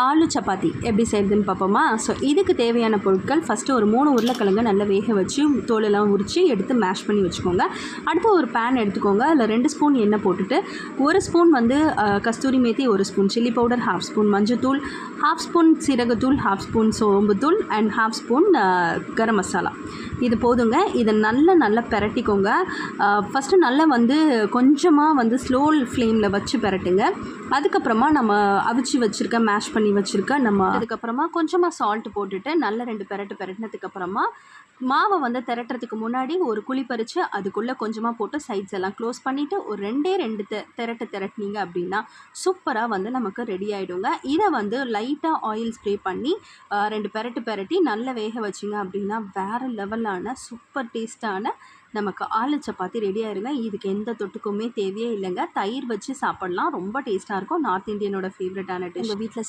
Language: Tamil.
ஆலு சப்பாத்தி எப்படி செய்கிறதுன்னு பார்ப்போமா. ஸோ இதுக்கு தேவையான பொருட்கள், ஃபஸ்ட்டு ஒரு 3 உருளைக்கிழங்கு நல்லா வேக வச்சு தோலெல்லாம் உரித்து எடுத்து மேஷ் பண்ணி வச்சுக்கோங்க. அடுத்து ஒரு பேன் எடுத்துக்கோங்க. அதில் 2 ஸ்பூன் எண்ணெய் போட்டுட்டு 1 spoon kasuri methi, 1 spoon chilli powder, 1/2 spoon மஞ்சத்தூள், 1/2 ஸ்பூன் சீரகத்தூள், 1/2 ஸ்பூன் சோம்புத்தூள் அண்ட் 1/2 ஸ்பூன் கரம் மசாலா. இது போதுங்க. இதை நல்லா பெரட்டிக்கோங்க. ஃபஸ்ட்டு நல்லா கொஞ்சமாக ஸ்லோ ஃப்ளேமில் வச்சு பெரட்டுங்க. அதுக்கப்புறமா நம்ம அவிச்சு வச்சுருக்க மேஷ் பண்ணி வச்சுருக்க அதுக்கப்புறமா கொஞ்சமாக சால்ட் போட்டுட்டு நல்லா 2 பெரட்டினதுக்கப்புறமா மாவை திரட்டுறதுக்கு முன்னாடி ஒரு குழி பறித்து அதுக்குள்ளே கொஞ்சமாக போட்டு சைட்ஸ் எல்லாம் க்ளோஸ் பண்ணிவிட்டு ஒரு 2 திரட்டினீங்க அப்படின்னா சூப்பராக நமக்கு ரெடி ஆகிடுங்க. இதை லைட்டாக ஆயில் ஸ்ப்ரே பண்ணி 2 பெரட்டி நல்லா வேக வச்சிங்க அப்படின்னா வேறு லெவலான சூப்பர் டேஸ்ட்டான நமக்கு ஆலு சப்பாத்தி ரெடி ஆயிருங்க. இதுக்கு எந்த தொட்டுக்குமே தேவையே இல்லைங்க. தயிர் வச்சு சாப்பிட்லாம். ரொம்ப டேஸ்ட்டாக இருக்கும். நார்த் இந்தியனோட ஃபேவரட்டான டிஷ். உங்கள் வீட்டில்